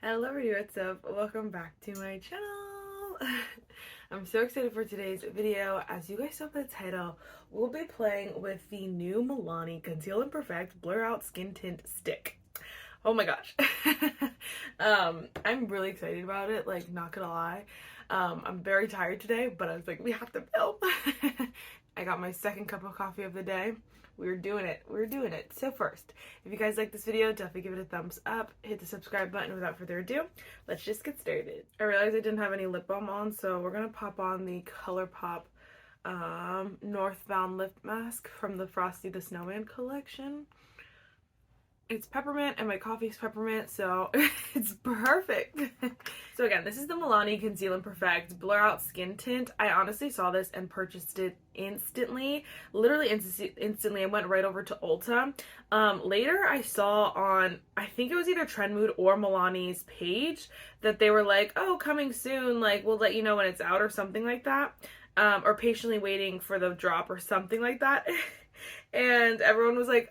Hello everybody, what's up? Welcome back to my channel. I'm so excited for today's video. As you guys saw by the title, we'll be playing with the new Milani Conceal and Perfect Blur Out Skin Tint Stick. Oh my gosh. I'm really excited about it, like not gonna lie. I'm very tired today, but I was like, we have to film. I got my second cup of coffee of the day. We're doing it. So first, if you guys like this video, definitely give it a thumbs up. Hit the subscribe button. Without further ado, let's just get started. I realized I didn't have any lip balm on, so we're gonna pop on the Colourpop Northbound lip mask from the Frosty the Snowman collection. It's peppermint and my coffee's peppermint, so it's perfect. So again, this is the Milani Conceal and Perfect Blur Out Skin Tint. I honestly saw this and purchased it instantly. Literally instantly. I went right over to Ulta. Later I saw on, I think it was either Trendmood or Milani's page, that they were like, oh, coming soon, like we'll let you know when it's out or something like that. Or patiently waiting for the drop or something like that. And everyone was like,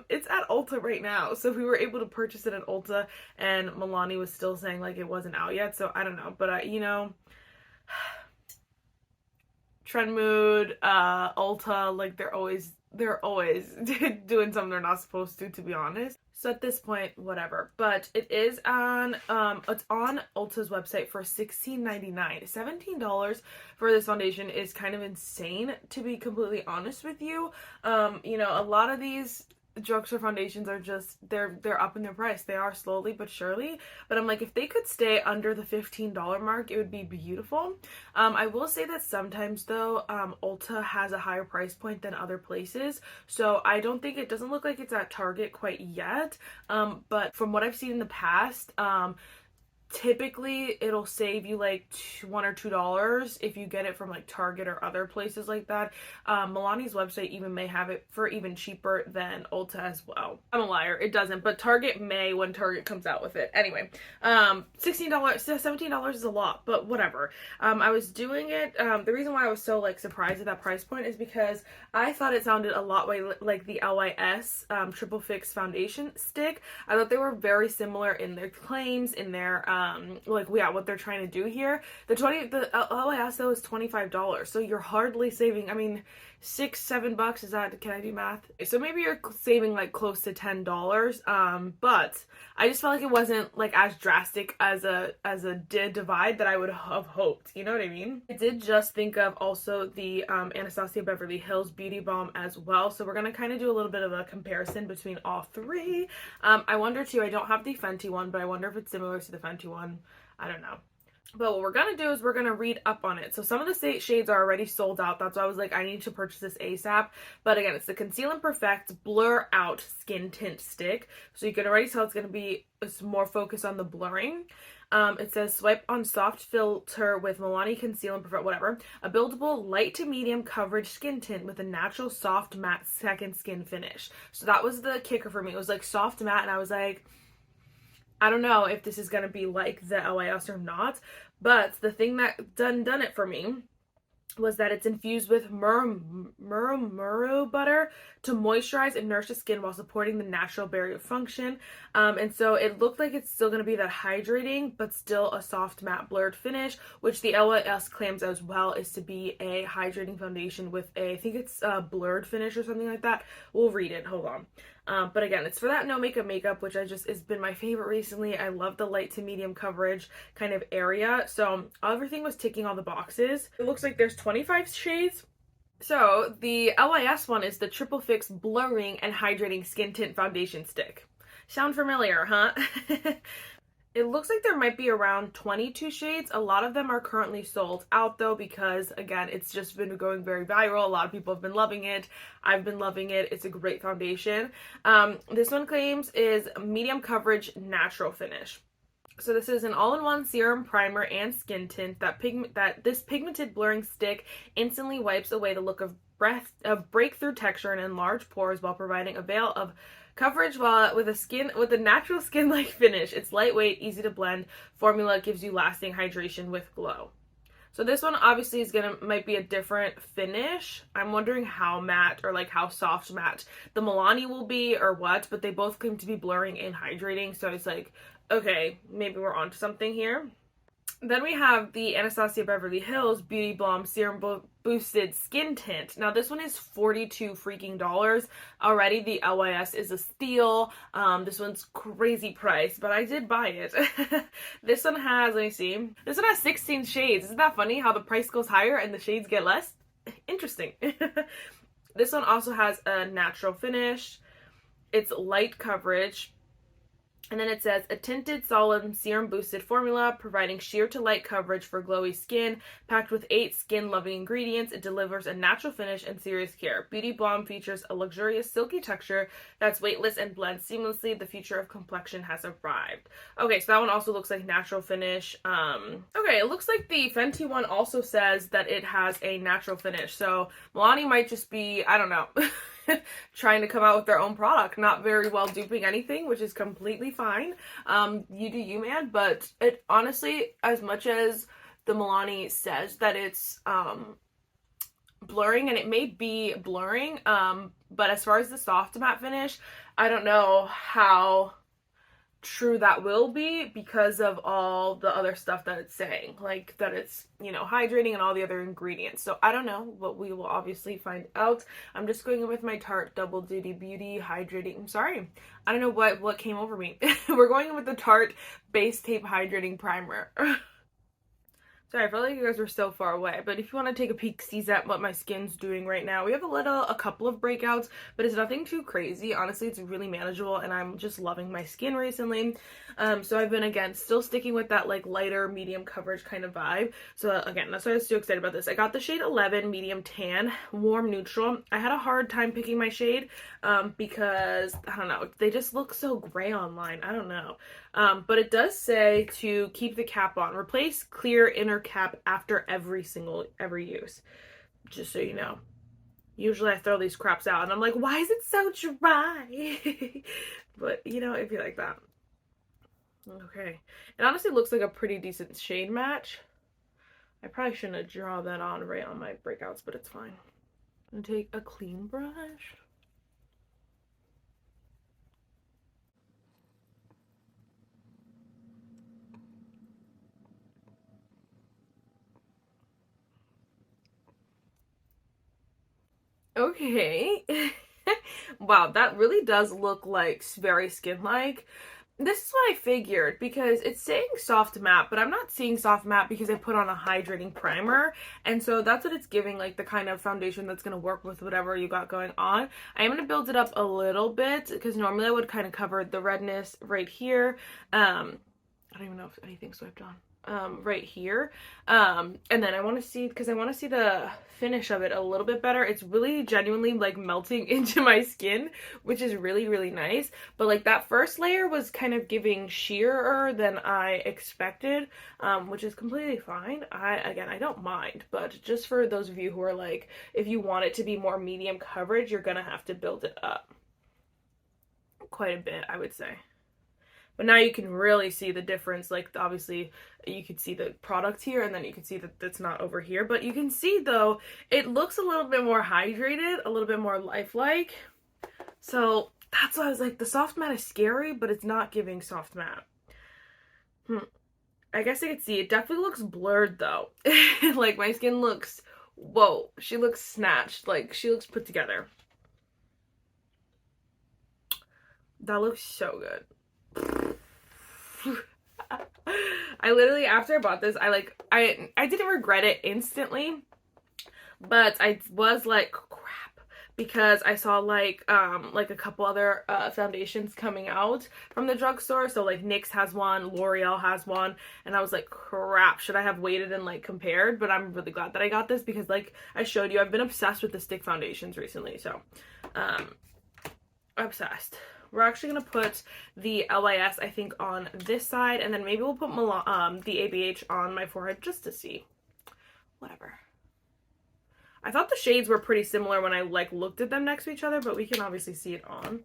it's at Ulta right now. So we were able to purchase it at Ulta, and Milani was still saying like it wasn't out yet. So I don't know, but Trendmood, Ulta, like they're always doing something they're not supposed to be honest. So at this point, whatever. But it is on it's on Ulta's website for $16.99. $17 for this foundation is kind of insane, to be completely honest with you. A lot of these drugstore foundations are just they're up in their price. They are slowly but surely, but I'm like, if they could stay under the $15 mark, it would be beautiful. I will say that sometimes though, Ulta has a higher price point than other places, so I don't think, it doesn't look like it's at Target quite yet, but from what I've seen in the past, typically it'll save you like $1 or $2 if you get it from like Target or other places like that. Milani's website even may have it for even cheaper than Ulta as well. I'm a liar, it doesn't, but Target may when Target comes out with it. Anyway, $16, $17 is a lot, but whatever. I was doing it, the reason why I was so like surprised at that price point is because I thought it sounded a lot like the LYS Triple Fix foundation stick. I thought they were very similar in their claims, in their what they're trying to do here. The LYS though is $25, so you're hardly saving, I mean, $6-7, is that, can I do math? So maybe you're saving like close to $10, but I just felt like it wasn't like as drastic as a divide that I would have hoped, you know what I mean? I did just think of also the Anastasia Beverly Hills Beauty Balm as well, so we're gonna kind of do a little bit of a comparison between all three. I wonder too, I don't have the Fenty one, but I wonder if it's similar to the Fenty one. I don't know. But what we're going to do is we're going to read up on it. So some of the shades are already sold out. That's why I was like, I need to purchase this ASAP. But again, it's the Conceal and Perfect Blur Out Skin Tint Stick. So you can already tell it's more focused on the blurring. It says swipe on soft filter with Milani Conceal and Perfect, whatever. A buildable light to medium coverage skin tint with a natural soft matte second skin finish. So that was the kicker for me. It was like soft matte, and I was like, I don't know if this is going to be like the LYS or not, but the thing that done it for me was that it's infused with muru butter to moisturize and nourish the skin while supporting the natural barrier function. And so it looked like it's still going to be that hydrating, but still a soft matte blurred finish, which the LYS claims as well is to be a hydrating foundation with I think it's a blurred finish or something like that. We'll read it, hold on. But again, it's for that no makeup, which has been my favorite recently. I love the light to medium coverage kind of area. So everything was ticking all the boxes. It looks like there's 25 shades. So the LYS one is the Triple Fix Blurring and Hydrating Skin Tint Foundation Stick. Sound familiar, huh? It looks like there might be around 22 shades. A lot of them are currently sold out though, because again, it's just been going very viral. A lot of people have been loving it. I've been loving it. It's a great foundation. This one claims is medium coverage natural finish. So this is an all-in-one serum, primer, and skin tint that this pigmented blurring stick instantly wipes away the look of breakthrough texture and enlarged pores while providing a veil of coverage with a natural skin-like finish. It's lightweight, easy to blend. Formula gives you lasting hydration with glow. So this one obviously might be a different finish. I'm wondering how matte or like how soft matte the Milani will be or what, but they both claim to be blurring and hydrating. So it's like, okay, maybe we're onto something here. Then we have the Anastasia Beverly Hills Beauty Balm Serum Boosted Skin Tint. Now this one is $42 freaking dollars. Already the LYS is a steal. This one's crazy price, but I did buy it. This one has, let me see. This one has 16 shades. Isn't that funny how the price goes higher and the shades get less? Interesting. This one also has a natural finish. It's light coverage. And then it says, a tinted solid serum boosted formula, providing sheer to light coverage for glowy skin. Packed with 8 skin-loving ingredients, it delivers a natural finish and serious care. Beauty Balm features a luxurious silky texture that's weightless and blends seamlessly. The future of complexion has arrived. Okay, so that one also looks like natural finish. Okay, it looks like the Fenty one also says that it has a natural finish. So Milani might just be, I don't know, trying to come out with their own product, not very well duping anything, which is completely fine. You do you, man. But it honestly, as much as the Milani says that it's blurring, and it may be blurring, but as far as the soft matte finish, I don't know how true that will be because of all the other stuff that it's saying, like that it's, you know, hydrating and all the other ingredients. So I don't know, but we will obviously find out. I'm just going in with my Tarte Double Duty Beauty Hydrating. I'm sorry, I don't know what came over me. We're going in with the Tarte Base Tape Hydrating Primer. Sorry, I felt like you guys were so far away, but if you want to take a peek, see at what my skin's doing right now. We have a couple of breakouts, but it's nothing too crazy. Honestly, it's really manageable, and I'm just loving my skin recently. So I've been, again, still sticking with that, like, lighter, medium coverage kind of vibe. So, again, that's why I was so excited about this. I got the shade 11, medium tan, warm neutral. I had a hard time picking my shade, because, I don't know, they just look so gray online. I don't know. But it does say to keep the cap on. Replace clear inner cap after every use. Just so you know. Usually I throw these craps out and I'm like, why is it so dry? But, you know, it'd be like that. Okay. It honestly looks like a pretty decent shade match. I probably shouldn't have drawn that on right on my breakouts, but it's fine. I'm gonna take a clean brush. Okay. Wow, that really does look like very skin-like. This is what I figured, because it's saying soft matte, but I'm not seeing soft matte because I put on a hydrating primer, and so that's what it's giving, like the kind of foundation that's going to work with whatever you got going on. I am going to build it up a little bit, because normally I would kind of cover the redness right here. I don't even know if anything's swiped on. Right here, and then I want to see, because I want to see the finish of it a little bit better. It's really genuinely like melting into my skin, which is really, really nice. But like that first layer was kind of giving sheerer than I expected, which is completely fine. I don't mind, but just for those of you who are like, if you want it to be more medium coverage, you're gonna have to build it up quite a bit, I would say. But now you can really see the difference. Like, obviously, you could see the product here, and then you can see that it's not over here. But you can see, though, it looks a little bit more hydrated, a little bit more lifelike. So that's why I was like, the soft matte is scary, but it's not giving soft matte. I guess I could see. It definitely looks blurred, though. Like, my skin looks, whoa, she looks snatched. Like, she looks put together. That looks so good. I literally, after I bought this, I didn't regret it instantly, but I was like, crap, because I saw like a couple other foundations coming out from the drugstore. So like NYX has one, L'Oreal has one, and I was like, crap, should I have waited and like compared? But I'm really glad that I got this, because like I showed you, I've been obsessed with the stick foundations recently. So obsessed. We're actually going to put the LYS, I think, on this side, and then maybe we'll put the ABH on my forehead just to see. Whatever. I thought the shades were pretty similar when I, like, looked at them next to each other, but we can obviously see it on.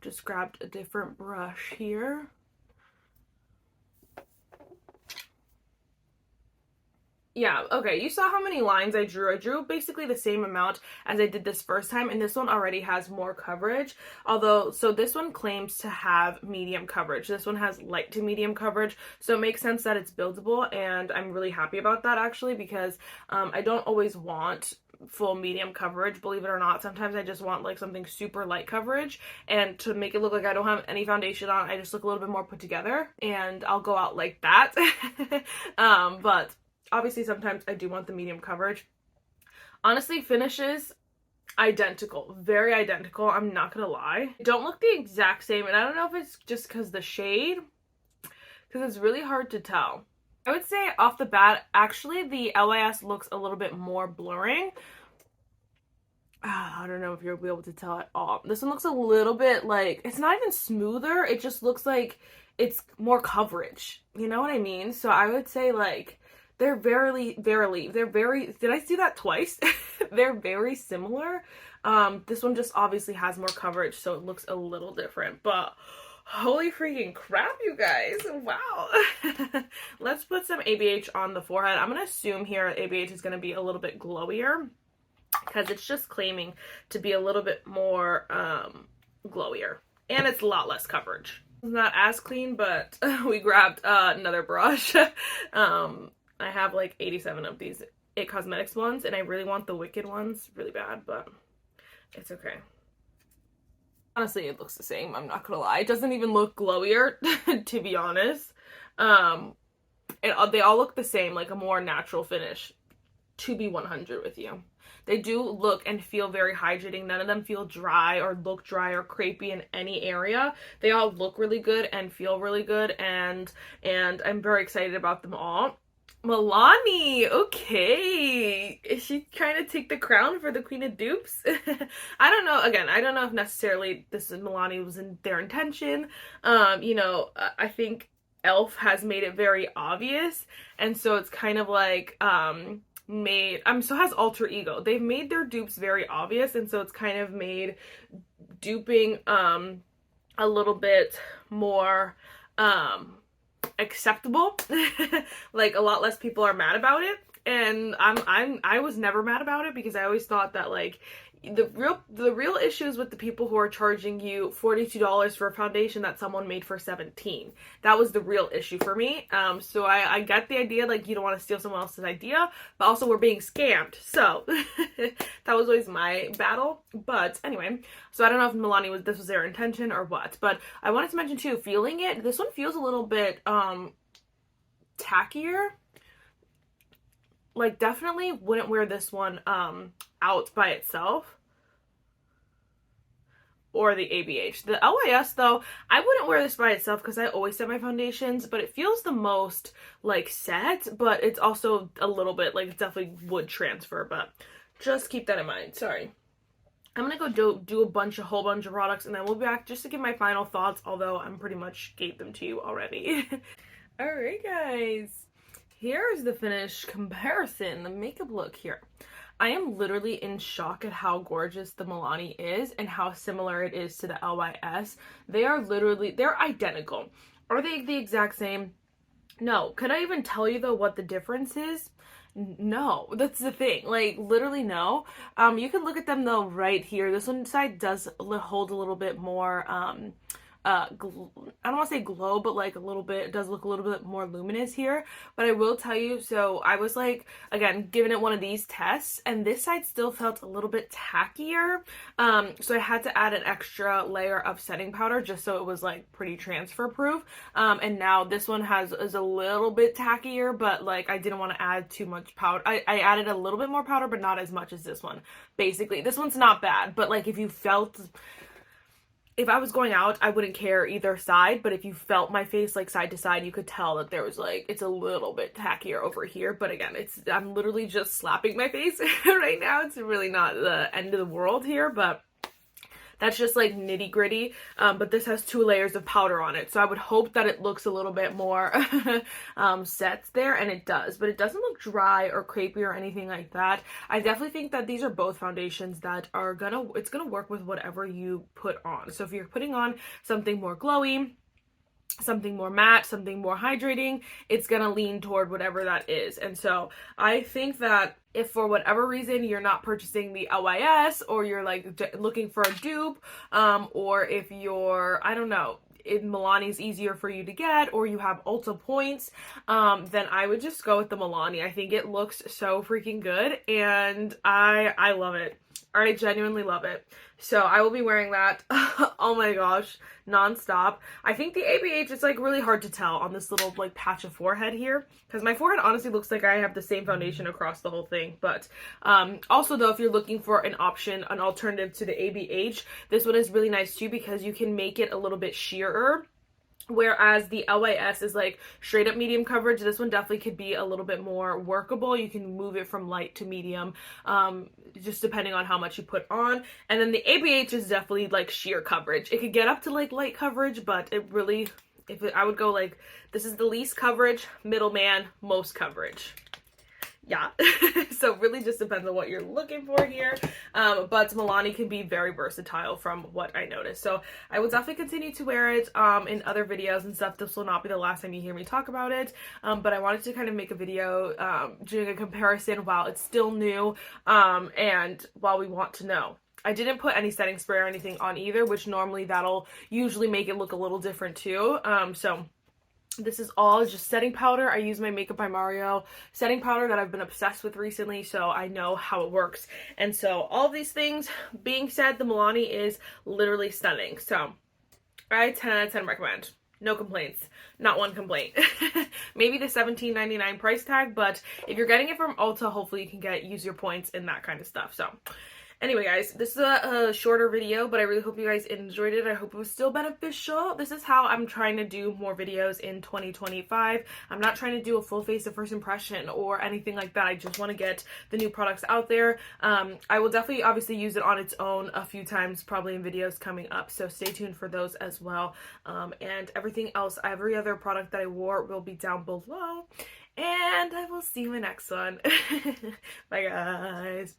Just grabbed a different brush here. Yeah, okay, you saw how many lines I drew. I drew basically the same amount as I did this first time, and this one already has more coverage. Although, so this one claims to have medium coverage. This one has light to medium coverage, so it makes sense that it's buildable, and I'm really happy about that actually, because I don't always want full medium coverage, believe it or not. Sometimes I just want like something super light coverage, and to make it look like I don't have any foundation on, I just look a little bit more put together, and I'll go out like that. But obviously sometimes I do want the medium coverage. Honestly, finishes identical, very identical, I'm not gonna lie. They don't look the exact same, and I don't know if it's just because the shade, because it's really hard to tell. I would say off the bat, actually the LYS looks a little bit more blurring. I don't know if you'll be able to tell at all. This one looks a little bit like, it's not even smoother, it just looks like it's more coverage, you know what I mean? So I would say like they're very, did I see that twice? They're very similar. This one just obviously has more coverage, so it looks a little different, but holy freaking crap, you guys. Wow. Let's put some ABH on the forehead. I'm going to assume here ABH is going to be a little bit glowier, because it's just claiming to be a little bit more glowier, and it's a lot less coverage. It's not as clean, but we grabbed another brush. I have like 87 of these It Cosmetics ones, and I really want the Wicked ones really bad, but it's okay. Honestly, it looks the same, I'm not gonna lie. It doesn't even look glowier, to be honest. They all look the same, like a more natural finish, to be 100 with you. They do look and feel very hydrating. None of them feel dry or look dry or crepey in any area. They all look really good and feel really good, and I'm very excited about them all. Milani, okay. Is she trying to take the crown for the Queen of Dupes? I don't know. Again, I don't know if necessarily this is Milani was in their intention. You know, I think Elf has made it very obvious, and so it's kind of like so has Alter Ego. They've made their dupes very obvious, and so it's kind of made duping a little bit more acceptable. Like a lot less people are mad about it, and I was never mad about it, because I always thought that like the real issues with the people who are charging you $42 for a foundation that someone made for $17. That was the real issue for me. So I get the idea, like you don't want to steal someone else's idea, but also we're being scammed. So that was always my battle. But anyway, so I don't know if Milani this was their intention or what, but I wanted to mention too, feeling it, this one feels a little bit tackier. Like definitely wouldn't wear this one out by itself, or the ABH. The LYS though, I wouldn't wear this by itself because I always set my foundations, but it feels the most like set, but it's also a little bit like it definitely would transfer, but just keep that in mind. Sorry. I'm gonna go do a whole bunch of products, and then we'll be back just to give my final thoughts, although I'm pretty much gave them to you already. Alright guys, here's the finished comparison, the makeup look here. I am literally in shock at how gorgeous the Milani is and how similar it is to the LYS. They're identical. Are they the exact same? No. Could I even tell you though what the difference is? No, that's the thing. Like literally no. You can look at them though right here. This one side does hold a little bit more I don't want to say glow, but like a little bit, it does look a little bit more luminous here. But I will tell you, so I was like, again, giving it one of these tests, and this side still felt a little bit tackier. So I had to add an extra layer of setting powder just so it was like pretty transfer proof. And now this one is a little bit tackier, but like I didn't want to add too much powder. I added a little bit more powder, but not as much as this one. Basically, this one's not bad, but like if I was going out, I wouldn't care either side, but if you felt my face like side to side, you could tell that there was like, it's a little bit tackier over here, but again, I'm literally just slapping my face right now. It's really not the end of the world here, but that's just like nitty gritty. But this has 2 layers of powder on it, so I would hope that it looks a little bit more set there, and it does, but it doesn't look dry or crepey or anything like that. I definitely think that these are both foundations that are it's gonna work with whatever you put on. So if you're putting on something more glowy, something more matte, something more hydrating, it's gonna lean toward whatever that is. And so I think that if for whatever reason you're not purchasing the LYS, or you're like looking for a dupe, or if you're, I don't know, Milani's easier for you to get, or you have Ulta points, then I would just go with the Milani. I think it looks so freaking good, and I love it. I genuinely love it. So I will be wearing that, oh my gosh, nonstop. I think the ABH is like really hard to tell on this little like patch of forehead here, because my forehead honestly looks like I have the same foundation across the whole thing. But also though, if you're looking for an option, an alternative to the ABH, this one is really nice too, because you can make it a little bit sheerer. Whereas the LYS is like straight up medium coverage, this one definitely could be a little bit more workable. You can move it from light to medium, just depending on how much you put on. And then the ABH is definitely like sheer coverage. It could get up to like light coverage, but it really, I would go like, this is the least coverage, middleman, most coverage. Yeah, so it really just depends on what you're looking for here, but Milani can be very versatile from what I noticed. So I will definitely continue to wear it in other videos and stuff. This will not be the last time you hear me talk about it, but I wanted to kind of make a video doing a comparison while it's still new, and while we want to know. I didn't put any setting spray or anything on either, which normally that'll usually make it look a little different too, so this is all just setting powder. I use my Makeup by Mario setting powder that I've been obsessed with recently, so I know how it works. And so all of these things being said, the Milani is literally stunning. So I 10 out of 10 recommend. No complaints. Not one complaint. Maybe the $17.99 price tag, but if you're getting it from Ulta, hopefully you can use your points and that kind of stuff. So anyway, guys, this is a shorter video, but I really hope you guys enjoyed it. I hope it was still beneficial. This is how I'm trying to do more videos in 2025. I'm not trying to do a full face of first impression or anything like that. I just want to get the new products out there. I will definitely obviously use it on its own a few times, probably in videos coming up, so stay tuned for those as well. And everything else, every other product that I wore will be down below. And I will see you in my next one. Bye, guys.